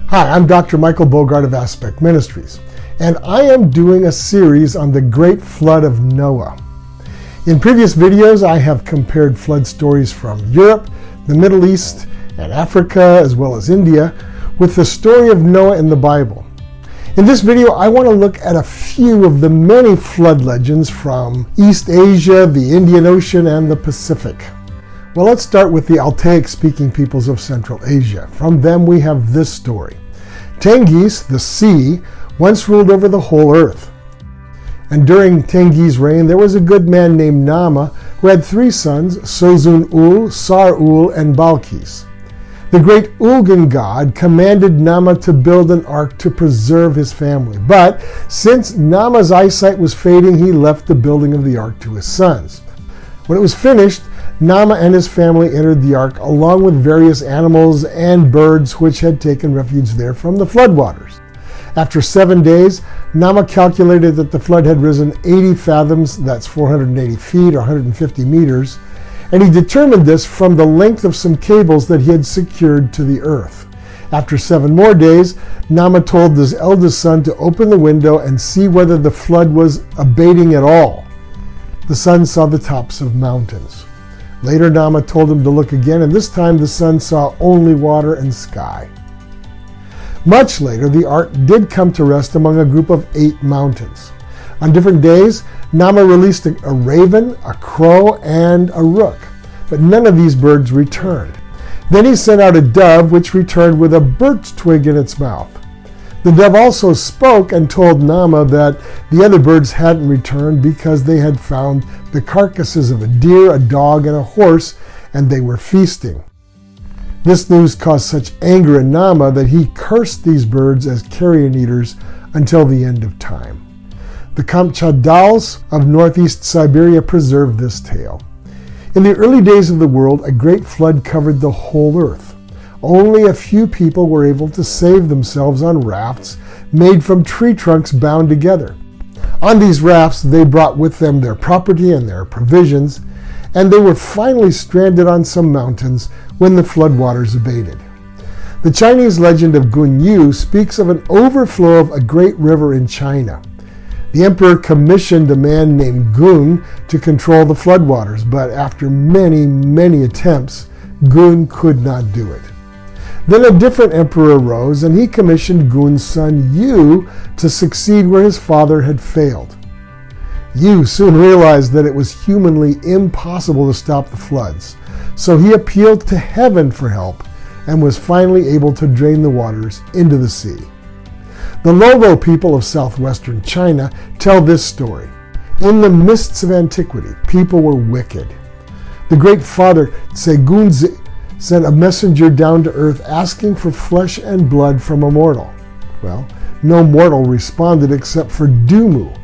Hi, I'm Dr. Michael Bogart of Aspect Ministries, and I am doing a series on the Great Flood of Noah. In previous videos, I have compared flood stories from Europe, the Middle East, and Africa, as well as India, with the story of Noah in the Bible. In this video, I want to look at a few of the many flood legends from East Asia, the Indian Ocean, and the Pacific. Well, let's start with the Altaic-speaking peoples of Central Asia. From them, we have this story. Tengiz, the sea, once ruled over the whole earth. And during Tengiz's reign, there was a good man named Nama who had three sons, Sozun-ul, Sar-ul, and Balkis. The great Ulgan god commanded Nama to build an ark to preserve his family. But since Nama's eyesight was fading, he left the building of the ark to his sons. When it was finished, Nama and his family entered the ark along with various animals and birds which had taken refuge there from the floodwaters. After 7 days, Nama calculated that the flood had risen 80 fathoms, that's 480 feet or 150 meters, and he determined this from the length of some cables that he had secured to the earth. After 7 more days, Nama told his eldest son to open the window and see whether the flood was abating at all. The son saw the tops of mountains. Later, Nama told him to look again, and this time the son saw only water and sky. Much later, the ark did come to rest among a group of 8 mountains. On different days, Nama released a raven, a crow, and a rook, but none of these birds returned. Then he sent out a dove, which returned with a birch twig in its mouth. The dove also spoke and told Nama that the other birds hadn't returned because they had found the carcasses of a deer, a dog, and a horse, and they were feasting. This news caused such anger in Nama that he cursed these birds as carrion eaters until the end of time. The Kamchadals of northeast Siberia preserve this tale. In the early days of the world, a great flood covered the whole earth. Only a few people were able to save themselves on rafts made from tree trunks bound together. On these rafts, they brought with them their property and their provisions, and they were finally stranded on some mountains when the floodwaters abated. The Chinese legend of Gunyu speaks of an overflow of a great river in China. The emperor commissioned a man named Gun to control the floodwaters, but after many attempts, Gun could not do it. Then a different emperor arose, and he commissioned Gun's son Yu to succeed where his father had failed. Yu soon realized that it was humanly impossible to stop the floods, so he appealed to heaven for help and was finally able to drain the waters into the sea. The Lolo people of southwestern China tell this story. In the mists of antiquity, people were wicked. The great father Tsegunzi sent a messenger down to earth asking for flesh and blood from a mortal. Well, no mortal responded except for Dumu.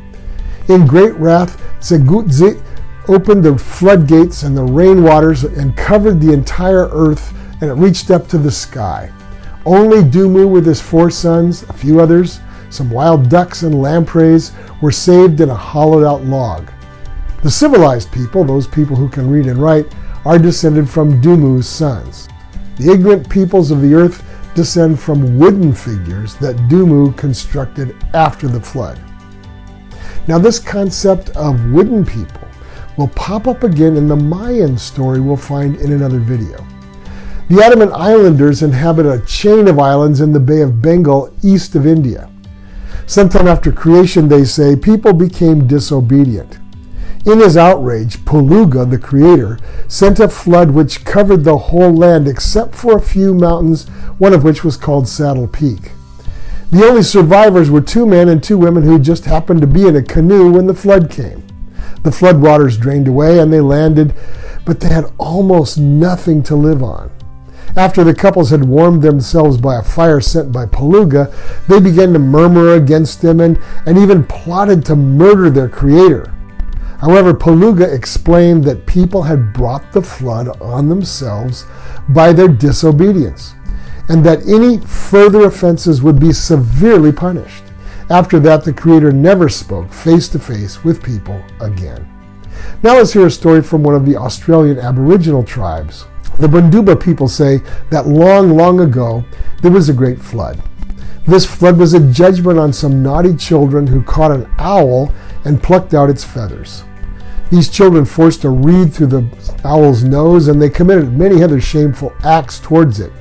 In great wrath, Tsegunzi opened the floodgates and the rainwaters and covered the entire earth, and it reached up to the sky. Only Dumu with his 4 sons, a few others, some wild ducks and lampreys, were saved in a hollowed-out log. The civilized people, those people who can read and write, are descended from Dumu's sons. The ignorant peoples of the earth descend from wooden figures that Dumu constructed after the flood. Now, this concept of wooden people will pop up again in the Mayan story we'll find in another video. The Andaman Islanders inhabit a chain of islands in the Bay of Bengal east of India. Sometime after creation, they say, people became disobedient. In his outrage, Puluga, the creator, sent a flood which covered the whole land except for a few mountains, one of which was called Saddle Peak. The only survivors were 2 men and 2 women who just happened to be in a canoe when the flood came. The flood waters drained away and they landed, but they had almost nothing to live on. After the couples had warmed themselves by a fire sent by Puluga, they began to murmur against him and even plotted to murder their creator. However, Puluga explained that people had brought the flood on themselves by their disobedience, and that any further offenses would be severely punished. After that, the Creator never spoke face to face with people again. Now let's hear a story from one of the Australian Aboriginal tribes. The Bunduba people say that long ago there was a great flood. This flood was a judgment on some naughty children who caught an owl and plucked out its feathers. These children forced a reed through the owl's nose, and they committed many other shameful acts towards it.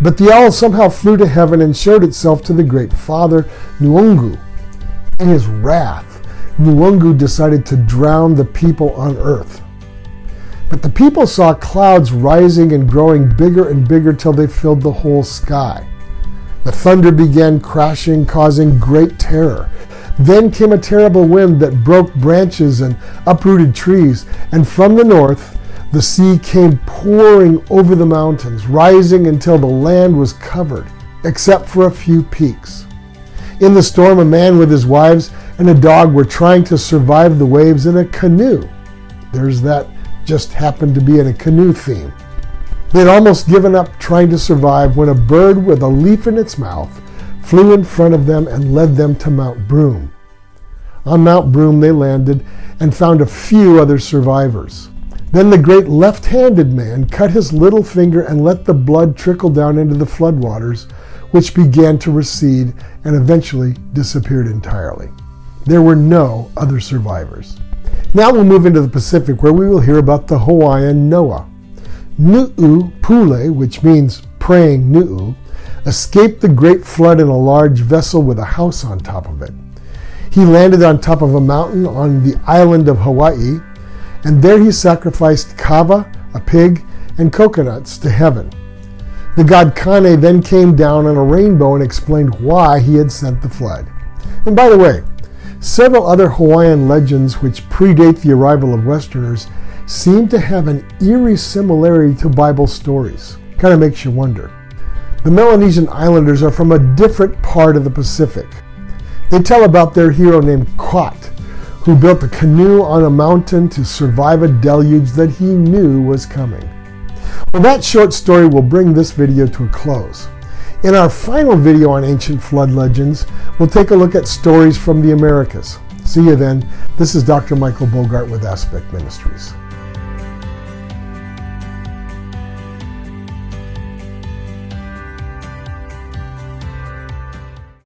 But the owl somehow flew to heaven and showed itself to the great father, Nuungu. In his wrath, Nuungu decided to drown the people on earth. But the people saw clouds rising and growing bigger and bigger till they filled the whole sky. The thunder began crashing, causing great terror. Then came a terrible wind that broke branches and uprooted trees, and from the north the sea came pouring over the mountains, rising until the land was covered, except for a few peaks. In the storm, a man with his wives and a dog were trying to survive the waves in a canoe. There's that just happened to be in a canoe theme. They had almost given up trying to survive when a bird with a leaf in its mouth flew in front of them and led them to Mount Broom. On Mount Broom they landed and found a few other survivors. Then the great left-handed man cut his little finger and let the blood trickle down into the floodwaters, which began to recede and eventually disappeared entirely. There were no other survivors. Now we'll move into the Pacific, where we will hear about the Hawaiian Noah. Nu'upule, which means praying Nu'u, escaped the great flood in a large vessel with a house on top of it. He landed on top of a mountain on the island of Hawaii, and there he sacrificed kava, a pig, and coconuts to heaven. The god Kane then came down on a rainbow and explained why he had sent the flood. And by the way, several other Hawaiian legends which predate the arrival of Westerners seem to have an eerie similarity to Bible stories. Kind of makes you wonder. The Melanesian Islanders are from a different part of the Pacific. They tell about their hero named Quat, who built a canoe on a mountain to survive a deluge that he knew was coming. Well, that short story will bring this video to a close. In our final video on ancient flood legends, we'll take a look at stories from the Americas. See you then. This is Dr. Michael Bogart with Aspect Ministries.